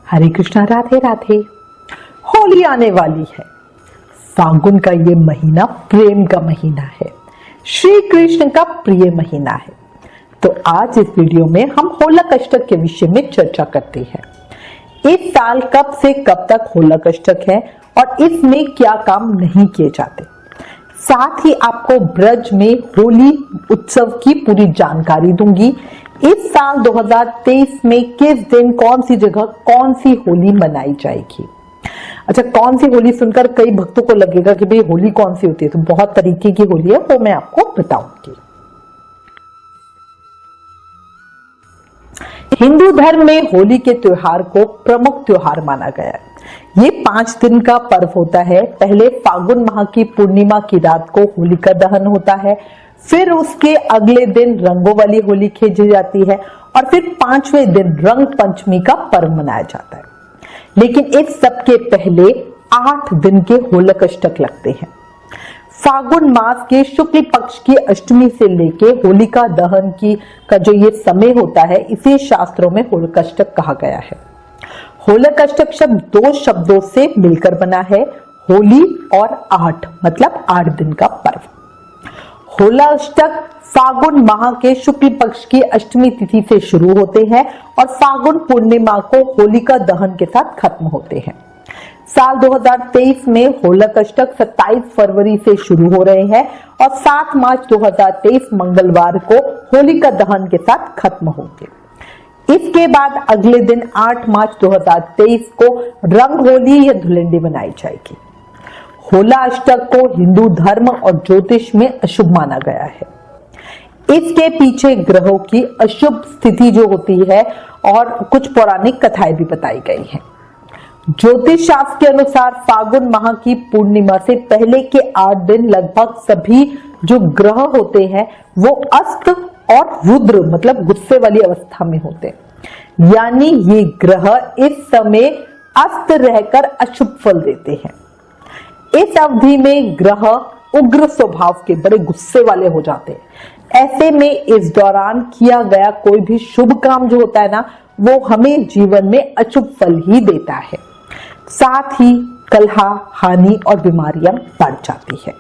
हरे कृष्णा, राधे राधे। होली आने वाली है। फागुन का ये महीना प्रेम का महीना है, श्री कृष्ण का प्रिय महीना है। तो आज इस वीडियो में हम होलक अष्टक के विषय में चर्चा करते हैं। इस साल कब से कब तक होलक अष्टक है और इसमें क्या काम नहीं किए जाते। साथ ही आपको ब्रज में होली उत्सव की पूरी जानकारी दूंगी। इस साल 2023 में किस दिन कौन सी जगह कौन सी होली मनाई जाएगी। अच्छा, कौन सी होली सुनकर कई भक्तों को लगेगा कि भाई होली कौन सी होती है, तो बहुत तरीके की होली है, वो मैं आपको बताऊंगी। हिंदू धर्म में होली के त्योहार को प्रमुख त्योहार माना गया है। ये 5 दिन का पर्व होता है। पहले फागुन माह की पूर्णिमा की रात को होलिका दहन होता है, फिर उसके अगले दिन रंगों वाली होली खेली जाती है और फिर 5वें दिन रंग पंचमी का पर्व मनाया जाता है। लेकिन इस सब के पहले 8 दिन के होलक अष्टक लगते हैं। फागुन मास के शुक्ल पक्ष की अष्टमी से लेके होलिका दहन की का जो ये समय होता है, इसे शास्त्रों में होलक अष्टक कहा गया है। होलक अष्टक शब्द 2 शब्दों से मिलकर बना है, होली और 8, मतलब 8 दिन का पर्व। होलक अष्टक फागुन माह के शुक्ल पक्ष की अष्टमी तिथि से शुरू होते हैं और फागुन पूर्णिमा को होलिका दहन के साथ खत्म होते हैं। साल 2023 में होलक अष्टक 27 फरवरी से शुरू हो रहे हैं और 7 मार्च 2023 मंगलवार को होलिका दहन के साथ खत्म होंगे। इसके बाद अगले दिन 8 मार्च 2023 को रंग होली या धुलंडी मनाई जाएगी। होला अष्टक को हिंदू धर्म और ज्योतिष में अशुभ माना गया है। इसके पीछे ग्रहों की अशुभ स्थिति जो होती है और कुछ पौराणिक कथाएं भी बताई गई हैं। ज्योतिष शास्त्र के अनुसार फागुन माह की पूर्णिमा से पहले के 8 दिन लगभग सभी जो ग्रह होते हैं वो अस्त और रुद्र मतलब गुस्से वाली अवस्था में होते हैं। यानी ये ग्रह इस समय अस्त रहकर अशुभ फल देते हैं। इस अवधि में ग्रह उग्र स्वभाव के बड़े गुस्से वाले हो जाते हैं। ऐसे में इस दौरान किया गया कोई भी शुभ काम जो होता है ना, वो हमें जीवन में अशुभ फल ही देता है। साथ ही कलह, हानि और बीमारियां बढ़ जाती है।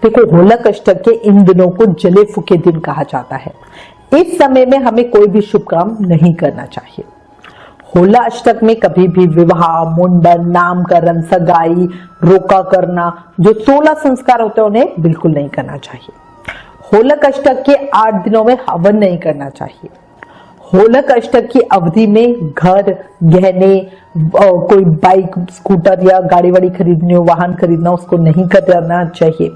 देखो, होलक अष्टक के इन दिनों को जले फूके दिन कहा जाता है। इस समय में हमें कोई भी शुभ काम नहीं करना चाहिए। होला अष्टक में कभी भी विवाह, मुंडन, नामकरण, सगाई, रोका करना, जो 16 संस्कार होते हैं उन्हें बिल्कुल नहीं करना चाहिए। होलक अष्टक के 8 दिनों में हवन नहीं करना चाहिए। होलक अष्टक की अवधि में घर, गहने, कोई बाइक, स्कूटर या गाड़ी वाड़ी खरीदनी हो, वाहन खरीदना, उसको नहीं करना चाहिए।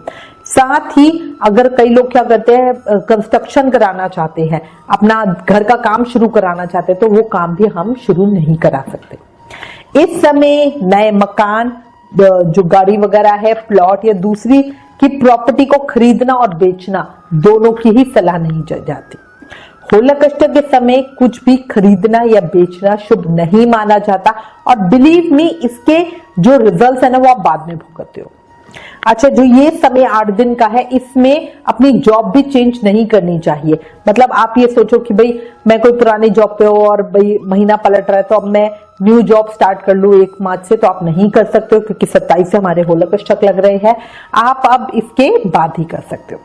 साथ ही अगर कई लोग क्या करते हैं, कंस्ट्रक्शन कराना चाहते हैं, अपना घर का काम शुरू कराना चाहते हैं, तो वो काम भी हम शुरू नहीं करा सकते। इस समय नए मकान, जो गाड़ी वगैरह है, प्लॉट या दूसरी की प्रॉपर्टी को खरीदना और बेचना, दोनों की ही सलाह नहीं जाती। होलक अष्टक के समय कुछ भी खरीदना या बेचना शुभ नहीं माना जाता और बिलीव मी, इसके जो रिजल्ट्स है ना, वो आप बाद में भुगतते हो। अच्छा, जो ये समय 8 दिन का है, इसमें अपनी जॉब भी चेंज नहीं करनी चाहिए। मतलब आप ये सोचो कि भाई मैं कोई पुरानी जॉब पे हो और भाई महीना पलट रहा है तो अब मैं न्यू जॉब स्टार्ट कर लूं 1 मार्च से, तो आप नहीं कर सकते हो, क्योंकि 27 से हमारे होलक अष्टक लग रहे हैं। आप अब इसके बाद ही कर सकते हो।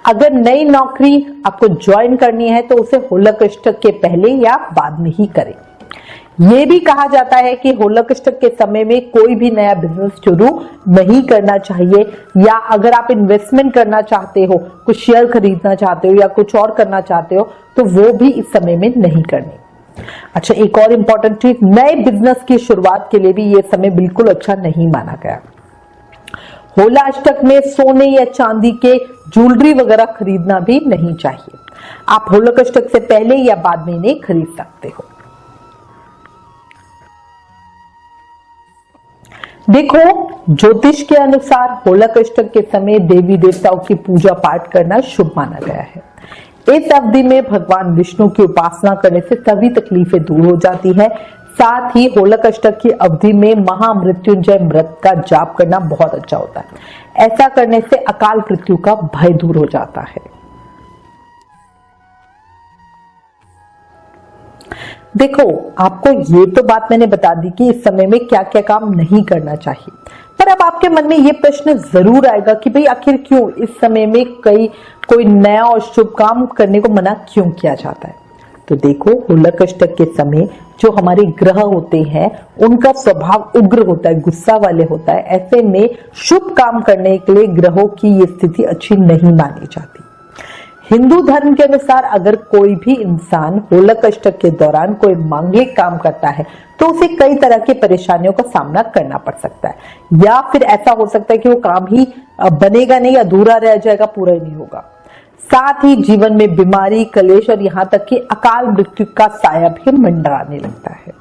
अगर नई नौकरी आपको ज्वाइन करनी है तो उसे होलक अष्टक के पहले या बाद में ही करें। ये भी कहा जाता है कि होलक अष्टक के समय में कोई भी नया बिजनेस शुरू नहीं करना चाहिए, या अगर आप इन्वेस्टमेंट करना चाहते हो, कुछ शेयर खरीदना चाहते हो या कुछ और करना चाहते हो, तो वो भी इस समय में नहीं करनी। अच्छा, एक और इम्पोर्टेंट चीज, नए बिजनेस की शुरुआत के लिए भी ये समय बिल्कुल अच्छा नहीं माना गया। होला अष्टक में सोने या चांदी के ज्वेलरी वगैरह खरीदना भी नहीं चाहिए। आप होलक अष्टक से पहले या बाद में इन्हें खरीद सकते हो। देखो, ज्योतिष के अनुसार होलक अष्टक के समय देवी देवताओं की पूजा पाठ करना शुभ माना गया है। इस अवधि में भगवान विष्णु की उपासना करने से सभी तकलीफें दूर हो जाती है। साथ ही होलक अष्टक की अवधि में महामृत्युंजय व्रत का जाप करना बहुत अच्छा होता है। ऐसा करने से अकाल मृत्यु का भय दूर हो जाता है। देखो, आपको ये तो बात मैंने बता दी कि इस समय में क्या क्या काम नहीं करना चाहिए, पर अब आपके मन में ये प्रश्न जरूर आएगा कि भाई आखिर क्यों इस समय में कोई नया और शुभ काम करने को मना क्यों किया जाता है। तो देखो, होलक अष्टक के समय जो हमारे ग्रह होते हैं उनका स्वभाव उग्र होता है, गुस्सा वाले होता है। ऐसे में शुभ काम करने के लिए ग्रहों की ये स्थिति अच्छी नहीं मानी जाती। हिंदू धर्म के अनुसार अगर कोई भी इंसान होलक अष्टक के दौरान कोई मांगलिक काम करता है तो उसे कई तरह की परेशानियों का सामना करना पड़ सकता है, या फिर ऐसा हो सकता है कि वो काम ही बनेगा नहीं, अधूरा रह जाएगा, पूरा ही नहीं होगा। साथ ही जीवन में बीमारी, कलेश और यहाँ तक कि अकाल मृत्यु का साया भी मंडराने लगता है।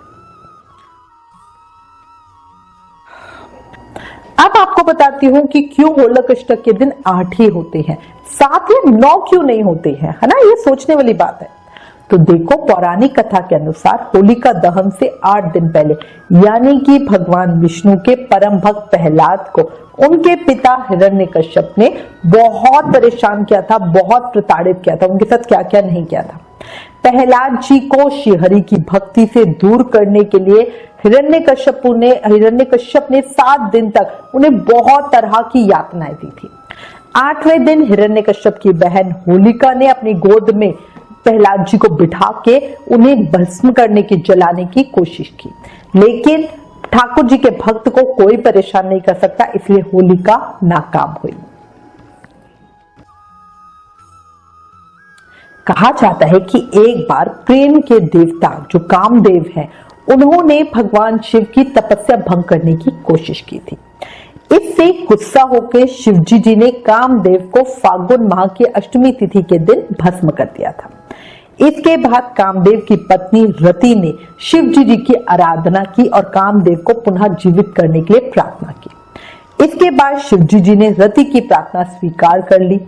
अब आपको बताती हूँ कि क्यों होलक अष्टक के दिन 8 ही होते हैं, 7 या 9 क्यों नहीं होते हैं, है ना, ये सोचने वाली बात है। तो देखो, पौराणिक कथा के अनुसार होलिका दहन से 8 दिन पहले यानी कि भगवान विष्णु के परम भक्त प्रहलाद को उनके पिता हिरण्यकश्यप ने बहुत परेशान किया था, बहुत प्रताड़ित किया था। उनके साथ क्या क्या नहीं किया था। प्रहलाद जी को श्रीहरि की भक्ति से दूर करने के लिए हिरण्यकश्यप ने 7 दिन तक उन्हें बहुत तरह की यातनाएं दी थी। 8वें दिन हिरण्यकश्यप की बहन होलिका ने अपनी गोद में प्रहलाद जी को बिठा के उन्हें भस्म करने की, जलाने की कोशिश की, लेकिन ठाकुर जी के भक्त को कोई परेशान नहीं कर सकता, इसलिए होलिका नाकाम हुई। कहा जाता है कि एक बार प्रेम के देवता जो कामदेव हैं, उन्होंने भगवान शिव की तपस्या भंग करने की कोशिश की थी। इससे गुस्सा होकर शिवजी जी ने कामदेव को फाल्गुन माह की अष्टमी तिथि के दिन भस्म कर दिया था। इसके बाद कामदेव की पत्नी रति ने शिवजी जी की आराधना की और कामदेव को पुनः जीवित करने के लिए प्रार्थना की। इसके बाद शिवजी जी ने रति की प्रार्थना स्वीकार कर ली।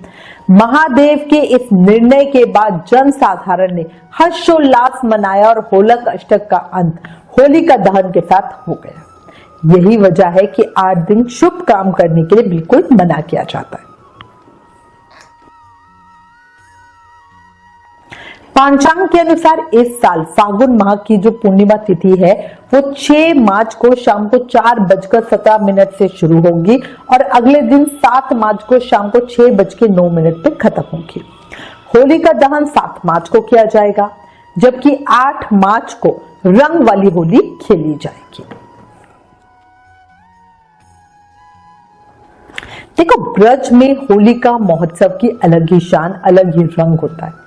महादेव के इस निर्णय के बाद जन साधारण ने हर्षोल्लास मनाया और होलक अष्टक का अंत होलिका दहन के साथ हो गया। यही वजह है कि 8 दिन शुभ काम करने के लिए बिल्कुल मना किया जाता है। पंचांग के अनुसार इस साल फाल्गुन माह की जो पूर्णिमा तिथि है वो 6 मार्च को शाम को 4:17 से शुरू होगी और अगले दिन 7 मार्च को शाम को 6:09 पे खत्म होगी। होली का दहन 7 मार्च को किया जाएगा, जबकि 8 मार्च को रंग वाली होली खेली जाएगी। देखो, ब्रज में होली का महोत्सव की अलग ही शान, अलग ही रंग होता है।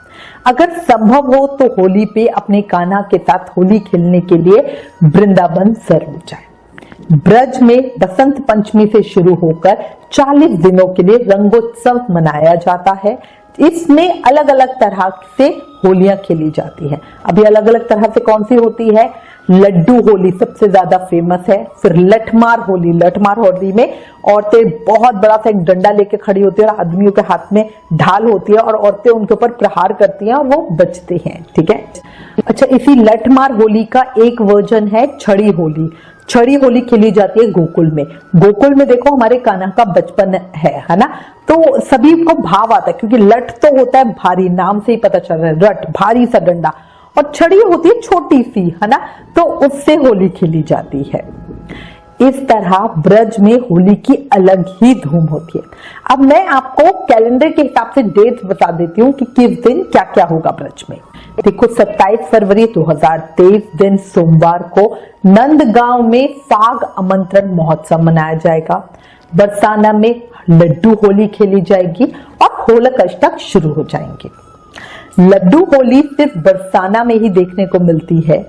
अगर संभव हो तो होली पे अपने कान्हा के साथ होली खेलने के लिए वृंदावन जरूर जाए। ब्रज में बसंत पंचमी से शुरू होकर 40 दिनों के लिए रंगोत्सव मनाया जाता है। इसमें अलग अलग तरह से होलियां खेली जाती है। अभी अलग अलग तरह से कौन सी होती है? लड्डू होली सबसे ज्यादा फेमस है। फिर लठमार होली, लठमार होली में औरतें बहुत बड़ा सा एक डंडा लेके खड़ी होती है और आदमियों के हाथ में ढाल होती है और औरतें उनके ऊपर प्रहार करती हैं और वो बचते हैं। ठीक है। अच्छा, इसी लठमार होली का एक वर्जन है छड़ी होली। छड़ी होली खेली जाती है गोकुल में। गोकुल में देखो हमारे कान्हा का बचपन है ना, तो सभी को भाव आता है क्योंकि लठ तो होता है भारी, नाम से ही पता चल रहा है, रट भारी सा डंडा, और छड़ी होती है छोटी सी, है ना, तो उससे होली खेली जाती है। इस तरह ब्रज में होली की अलग ही धूम होती है। अब मैं आपको कैलेंडर के हिसाब से डेट बता देती हूँ कि किस दिन क्या क्या होगा ब्रज में। देखो, 27 फरवरी 2023 दिन सोमवार को नंदगांव में फाग आमंत्रण महोत्सव मनाया जाएगा। बरसाना में लड्डू होली खेली जाएगी और होलक अष्टक शुरू हो जाएंगे। लड्डू होली सिर्फ बरसाना में ही देखने को मिलती है।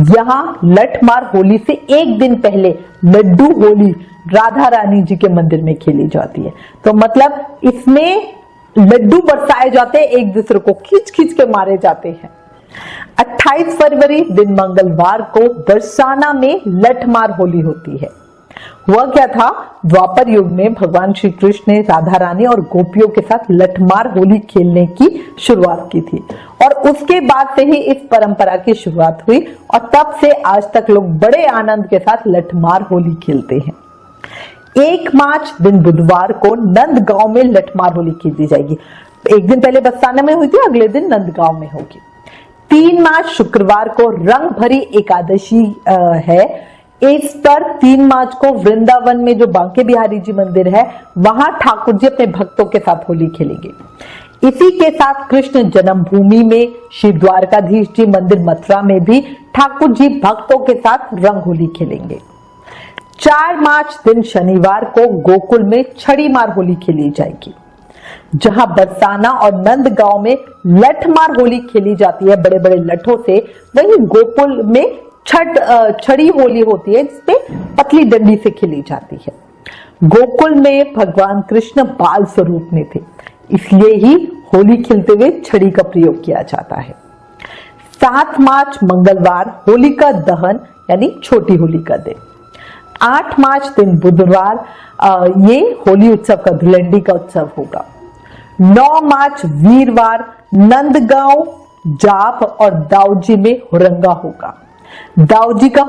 यहाँ लठमार होली से एक दिन पहले लड्डू होली राधा रानी जी के मंदिर में खेली जाती है। तो मतलब इसमें लड्डू बरसाए जाते हैं, एक दूसरे को खींच खींच के मारे जाते हैं। 28 फरवरी दिन मंगलवार को बरसाना में लठमार होली होती है। हुआ क्या था, द्वापर युग में भगवान श्री कृष्ण ने राधा रानी और गोपियों के साथ लठमार होली खेलने की शुरुआत की थी और उसके बाद से ही इस परंपरा की शुरुआत हुई और तब से आज तक लोग बड़े आनंद के साथ लठमार होली खेलते हैं। 1 मार्च दिन बुधवार को नंदगांव में लठमार होली खेली जाएगी। एक दिन पहले बरसाना में हुई थी, अगले दिन नंदगांव में होगी। 3 मार्च शुक्रवार को रंग भरी एकादशी है। इस पर 3 मार्च को वृंदावन में जो बांके बिहारी जी मंदिर है वहां ठाकुर जी अपने भक्तों के साथ होली खेलेंगे। इसी के साथ कृष्ण जन्मभूमि में श्री द्वारकाधीश जी मंदिर मथुरा में भी ठाकुर जी भक्तों के साथ रंग होली खेलेंगे। 4 मार्च दिन शनिवार को गोकुल में छड़ी मार होली खेली जाएगी। जहां बरसाना और नंदगांव में लठमार होली खेली जाती है बड़े बड़े लठों से, वहीं गोकुल में छड़ी होली होती है जिसपे पतली डंडी से खेली जाती है। गोकुल में भगवान कृष्ण बाल स्वरूप में थे, इसलिए ही होली खेलते हुए छड़ी का प्रयोग किया जाता है। 7 मार्च मंगलवार होलिका दहन यानी छोटी होली का दिन। 8 मार्च दिन बुधवार ये होली उत्सव का धुलंडी का उत्सव होगा। 9 मार्च वीरवार नंदगांव, जाप और दाऊजी में हुरंगा होगा। दाऊजी का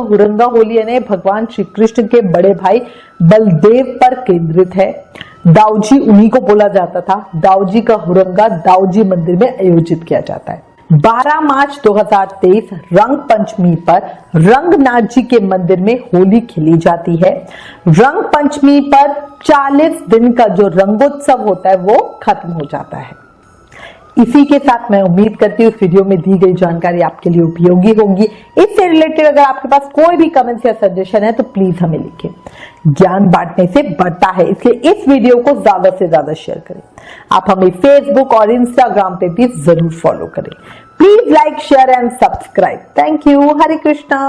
हुरंगा होली यानी भगवान श्री कृष्ण के बड़े भाई बलदेव पर केंद्रित है। दाऊजी उन्हीं को बोला जाता था। दाऊजी का हुरंगा दाऊजी मंदिर में आयोजित किया जाता है। 12 मार्च 2023 रंग पंचमी पर रंगनाथ जी के मंदिर में होली खेली जाती है। रंग पंचमी पर 40 दिन का जो रंगोत्सव होता है वो खत्म हो जाता है। इसी के साथ मैं उम्मीद करती हूँ इस वीडियो में दी गई जानकारी आपके लिए उपयोगी होगी। इससे रिलेटेड अगर आपके पास कोई भी कमेंट्स या सजेशन है तो प्लीज हमें लिखें। ज्ञान बांटने से बढ़ता है, इसलिए इस वीडियो को ज्यादा से ज्यादा शेयर करें। आप हमें फेसबुक और इंस्टाग्राम पे भी जरूर फॉलो करें। Please like, share and subscribe. Thank you. Hare Krishna.